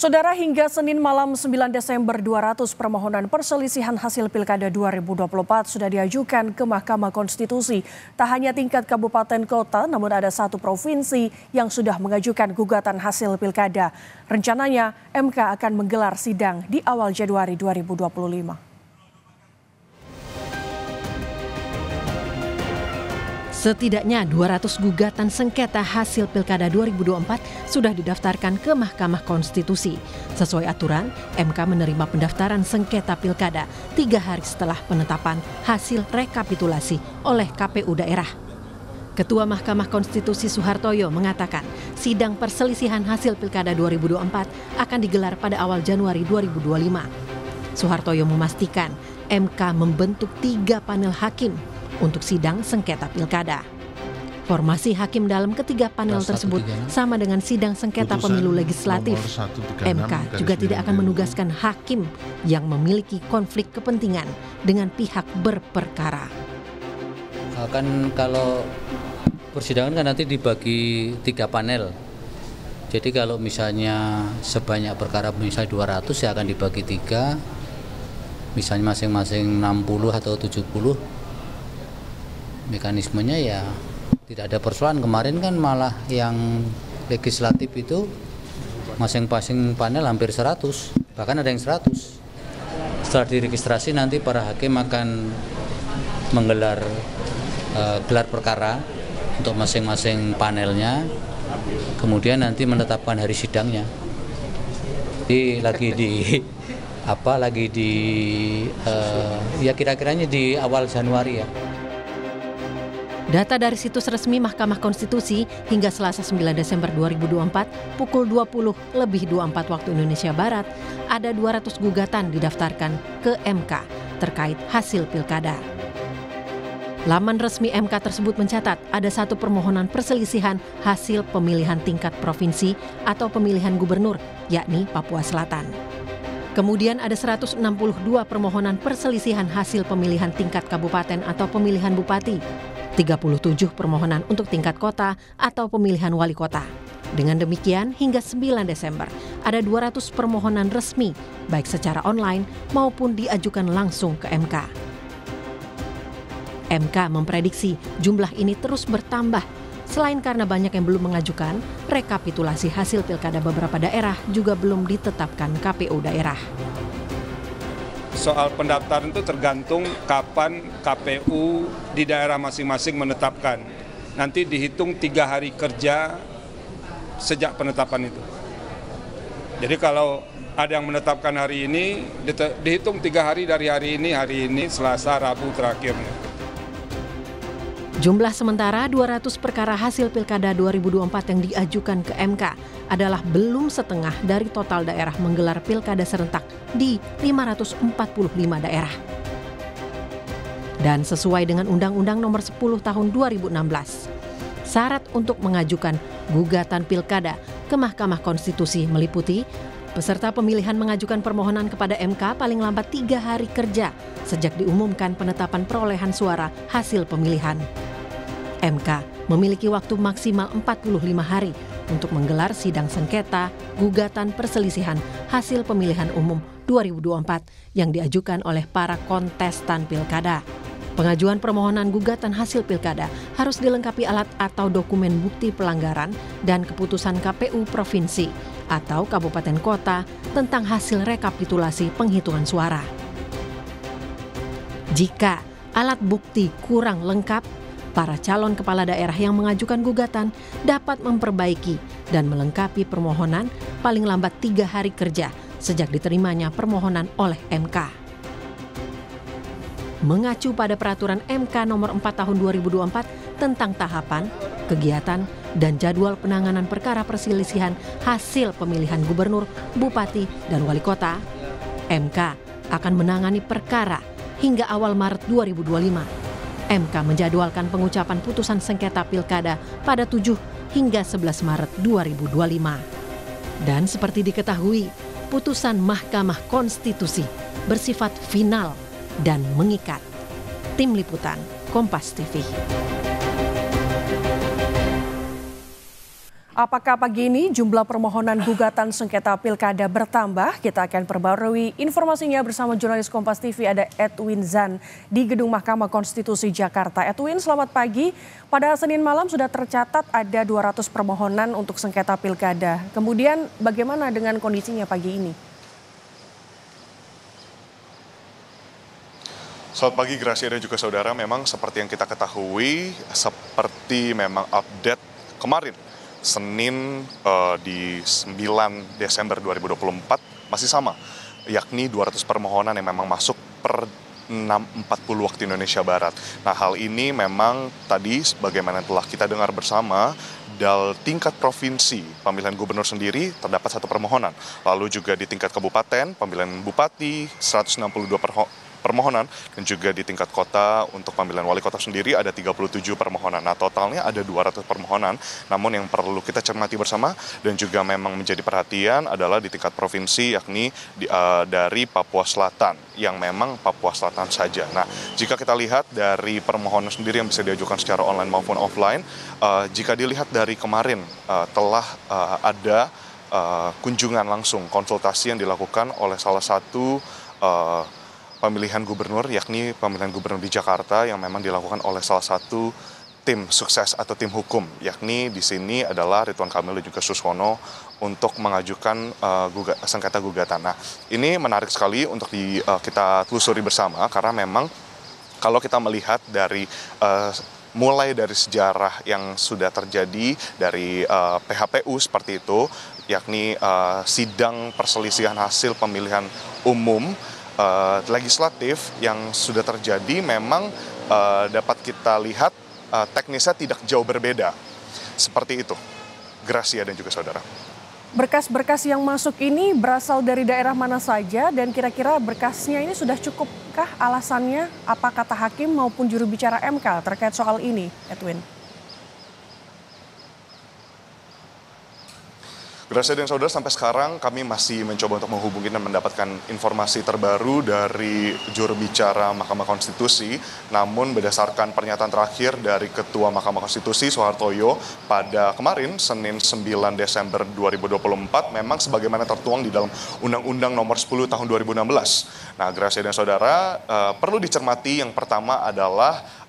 Saudara, hingga Senin malam 9 Desember 200 permohonan perselisihan hasil Pilkada 2024 sudah diajukan ke Mahkamah Konstitusi. Tak hanya tingkat kabupaten kota, namun ada satu provinsi yang sudah mengajukan gugatan hasil Pilkada. Rencananya MK akan menggelar sidang di awal Januari 2025. Setidaknya 200 gugatan sengketa hasil Pilkada 2024 sudah didaftarkan ke Mahkamah Konstitusi. Sesuai aturan, MK menerima pendaftaran sengketa Pilkada 3 hari setelah penetapan hasil rekapitulasi oleh KPU daerah. Ketua Mahkamah Konstitusi Suhartoyo mengatakan sidang perselisihan hasil Pilkada 2024 akan digelar pada awal Januari 2025. Suhartoyo memastikan MK membentuk 3 panel hakim untuk sidang sengketa pilkada. Formasi hakim dalam ketiga panel tersebut sama dengan sidang sengketa pemilu legislatif. MK juga tidak akan menugaskan hakim yang memiliki konflik kepentingan dengan pihak berperkara. Kalau persidangan kan nanti dibagi 3 panel. Jadi kalau misalnya sebanyak perkara misalnya 200 ya akan dibagi 3. Misalnya masing-masing 60 atau 70. Mekanismenya ya tidak ada persoalan. Kemarin kan malah yang legislatif itu masing-masing panel hampir 100, bahkan ada yang 100. Setelah diregistrasi nanti para hakim akan menggelar gelar perkara untuk masing-masing panelnya, kemudian nanti menetapkan hari sidangnya. Jadi ya kira-kiranya di awal Januari ya. Data dari situs resmi Mahkamah Konstitusi hingga Selasa 9 Desember 2024 pukul 20:24 waktu Indonesia Barat, ada 200 gugatan didaftarkan ke MK terkait hasil pilkada. Laman resmi MK tersebut mencatat ada satu permohonan perselisihan hasil pemilihan tingkat provinsi atau pemilihan gubernur, yakni Papua Selatan. Kemudian ada 162 permohonan perselisihan hasil pemilihan tingkat kabupaten atau pemilihan bupati. 37 permohonan untuk tingkat kota atau pemilihan wali kota. Dengan demikian, hingga 9 Desember, ada 200 permohonan resmi, baik secara online maupun diajukan langsung ke MK. MK memprediksi jumlah ini terus bertambah, selain karena banyak yang belum mengajukan, rekapitulasi hasil pilkada beberapa daerah juga belum ditetapkan KPU daerah. Soal pendaftaran itu tergantung kapan KPU di daerah masing-masing menetapkan. Nanti dihitung 3 hari kerja sejak penetapan itu. Jadi kalau ada yang menetapkan hari ini, dihitung 3 hari dari hari ini, Selasa, Rabu terakhirnya. Jumlah sementara 200 perkara hasil Pilkada 2024 yang diajukan ke MK adalah belum setengah dari total daerah menggelar pilkada serentak di 545 daerah. Dan sesuai dengan Undang-Undang Nomor 10 Tahun 2016, syarat untuk mengajukan gugatan pilkada ke Mahkamah Konstitusi meliputi peserta pemilihan mengajukan permohonan kepada MK paling lambat 3 hari kerja sejak diumumkan penetapan perolehan suara hasil pemilihan. MK memiliki waktu maksimal 45 hari untuk menggelar sidang sengketa gugatan perselisihan hasil pemilihan umum 2024 yang diajukan oleh para kontestan pilkada. Pengajuan permohonan gugatan hasil pilkada harus dilengkapi alat atau dokumen bukti pelanggaran dan keputusan KPU provinsi atau kabupaten kota tentang hasil rekapitulasi penghitungan suara. Jika alat bukti kurang lengkap, para calon kepala daerah yang mengajukan gugatan dapat memperbaiki dan melengkapi permohonan paling lambat 3 hari kerja sejak diterimanya permohonan oleh MK. Mengacu pada peraturan MK nomor 4 tahun 2024 tentang tahapan, kegiatan, dan jadwal penanganan perkara perselisihan hasil pemilihan gubernur, bupati, dan wali kota, MK akan menangani perkara hingga awal Maret 2025. MK menjadwalkan pengucapan putusan sengketa pilkada pada 7 hingga 11 Maret 2025. Dan seperti diketahui, putusan Mahkamah Konstitusi bersifat final dan mengikat. Tim Liputan, Kompas TV. Apakah pagi ini jumlah permohonan gugatan sengketa pilkada bertambah? Kita akan perbarui informasinya bersama jurnalis Kompas TV ada Edwin Zan di Gedung Mahkamah Konstitusi Jakarta. Edwin, selamat pagi. Pada Senin malam sudah tercatat ada 200 permohonan untuk sengketa pilkada. Kemudian bagaimana dengan kondisinya pagi ini? Selamat pagi Gracia dan juga saudara, memang seperti yang kita ketahui, seperti memang update kemarin, Senin di 9 Desember 2024 masih sama, yakni 200 permohonan yang memang masuk per 6.40 waktu Indonesia Barat. Nah, hal ini memang tadi sebagaimana telah kita dengar bersama, dari tingkat provinsi pemilihan gubernur sendiri terdapat 1 permohonan. Lalu juga di tingkat kabupaten pemilihan bupati 162 permohonan, dan juga di tingkat kota untuk pemilihan wali kota sendiri ada 37 permohonan. Nah, totalnya ada 200 permohonan. Namun yang perlu kita cermati bersama dan juga memang menjadi perhatian adalah di tingkat provinsi, yakni dari Papua Selatan, yang memang Papua Selatan saja. Nah, jika kita lihat dari permohonan sendiri yang bisa diajukan secara online maupun offline, jika dilihat dari kemarin telah ada kunjungan langsung, konsultasi yang dilakukan oleh salah satu pemilihan gubernur, yakni pemilihan gubernur di Jakarta yang memang dilakukan oleh salah satu tim sukses atau tim hukum, yakni di sini adalah Ridwan Kamil dan juga Suswono untuk mengajukan sengketa gugatan. Nah, ini menarik sekali untuk kita telusuri bersama karena memang kalau kita melihat dari mulai dari sejarah yang sudah terjadi dari PHPU seperti itu, yakni sidang perselisihan hasil pemilihan umum legislatif yang sudah terjadi, memang dapat kita lihat teknisnya tidak jauh berbeda. Seperti itu, Gracia dan juga saudara. Berkas-berkas yang masuk ini berasal dari daerah mana saja dan kira-kira berkasnya ini sudah cukupkah alasannya? Apa kata hakim maupun juru bicara MK terkait soal ini, Edwin? Gracia dan saudara, sampai sekarang kami masih mencoba untuk menghubungi dan mendapatkan informasi terbaru dari juru bicara Mahkamah Konstitusi. Namun berdasarkan pernyataan terakhir dari Ketua Mahkamah Konstitusi Soehartoyo pada kemarin Senin 9 Desember 2024, memang sebagaimana tertuang di dalam Undang-Undang Nomor 10 Tahun 2016. Nah, Gracia dan saudara, perlu dicermati yang pertama adalah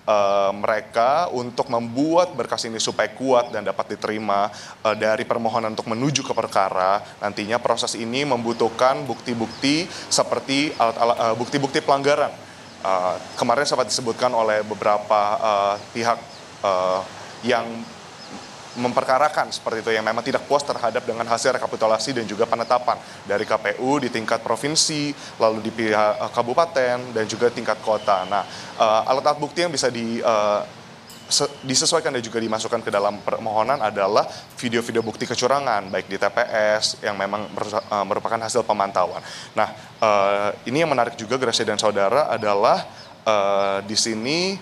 mereka untuk membuat berkas ini supaya kuat dan dapat diterima dari permohonan untuk menuju ke perkara, nantinya proses ini membutuhkan bukti-bukti seperti bukti-bukti pelanggaran. Kemarin sempat disebutkan oleh beberapa pihak yang memperkarakan seperti itu, yang memang tidak puas terhadap dengan hasil rekapitulasi dan juga penetapan dari KPU di tingkat provinsi, lalu di pihak kabupaten dan juga tingkat kota. Nah, alat-alat bukti yang bisa disesuaikan dan juga dimasukkan ke dalam permohonan adalah video-video bukti kecurangan, baik di TPS yang memang merupakan hasil pemantauan. Nah, ini yang menarik juga, Gracia dan saudara, adalah di sini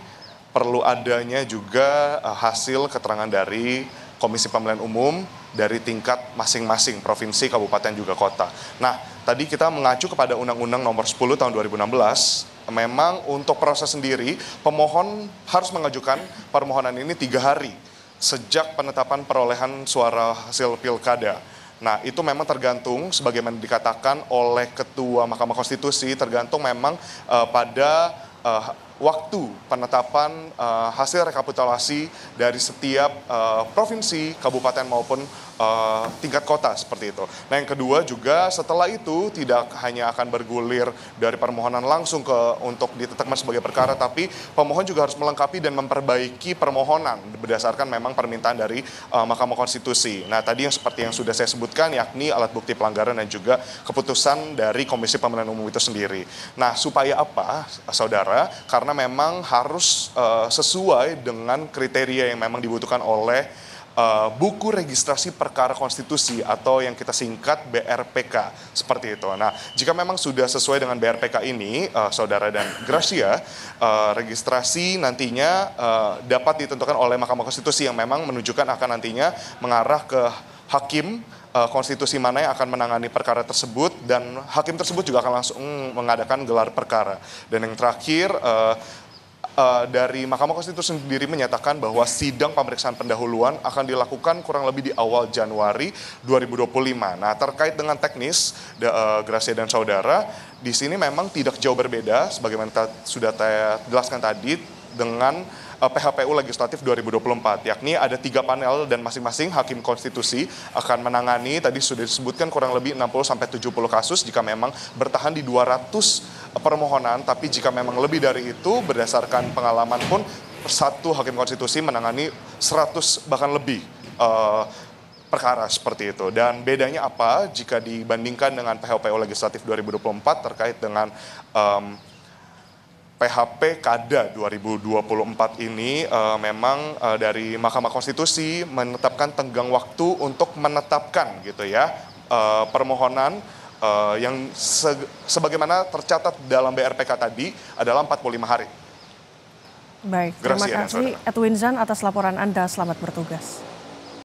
perlu adanya juga hasil keterangan dari Komisi Pemilihan Umum dari tingkat masing-masing provinsi, kabupaten, juga kota. Nah, tadi kita mengacu kepada Undang-Undang Nomor 10 Tahun 2016, memang untuk proses sendiri, pemohon harus mengajukan permohonan ini 3 hari sejak penetapan perolehan suara hasil pilkada. Nah, itu memang tergantung, sebagaimana dikatakan oleh Ketua Mahkamah Konstitusi, tergantung memang pada waktu penetapan hasil rekapitulasi dari setiap provinsi, kabupaten maupun tingkat kota, seperti itu. Nah, yang kedua juga setelah itu tidak hanya akan bergulir dari permohonan langsung untuk ditetapkan sebagai perkara, tapi pemohon juga harus melengkapi dan memperbaiki permohonan berdasarkan memang permintaan dari Mahkamah Konstitusi. Nah, tadi yang seperti yang sudah saya sebutkan, yakni alat bukti pelanggaran dan juga keputusan dari Komisi Pemilihan Umum itu sendiri. Nah, supaya apa, saudara? Karena memang harus sesuai dengan kriteria yang memang dibutuhkan oleh buku registrasi perkara konstitusi atau yang kita singkat BRPK, seperti itu. Nah, jika memang sudah sesuai dengan BRPK ini, saudara dan Gracia, registrasi nantinya dapat ditentukan oleh Mahkamah Konstitusi yang memang menunjukkan akan nantinya mengarah ke hakim konstitusi mana yang akan menangani perkara tersebut, dan hakim tersebut juga akan langsung mengadakan gelar perkara. Dan yang terakhir, dari Mahkamah Konstitusi sendiri menyatakan bahwa sidang pemeriksaan pendahuluan akan dilakukan kurang lebih di awal Januari 2025. Nah, terkait dengan teknis, Gracia dan saudara, di sini memang tidak jauh berbeda, sebagaimana sudah saya jelaskan tadi, dengan PHPU Legislatif 2024, yakni ada 3 panel dan masing-masing hakim konstitusi akan menangani, tadi sudah disebutkan kurang lebih 60-70 kasus jika memang bertahan di 200 permohonan, tapi jika memang lebih dari itu berdasarkan pengalaman pun satu hakim konstitusi menangani 100 bahkan lebih perkara seperti itu. Dan bedanya apa jika dibandingkan dengan PHPU Legislatif 2024 terkait dengan PHP Kada 2024 ini memang dari Mahkamah Konstitusi menetapkan tenggang waktu untuk menetapkan gitu ya permohonan yang sebagaimana tercatat dalam BRPK tadi adalah 45 hari. Baik, terima kasih Edwin Zan atas laporan Anda. Selamat bertugas.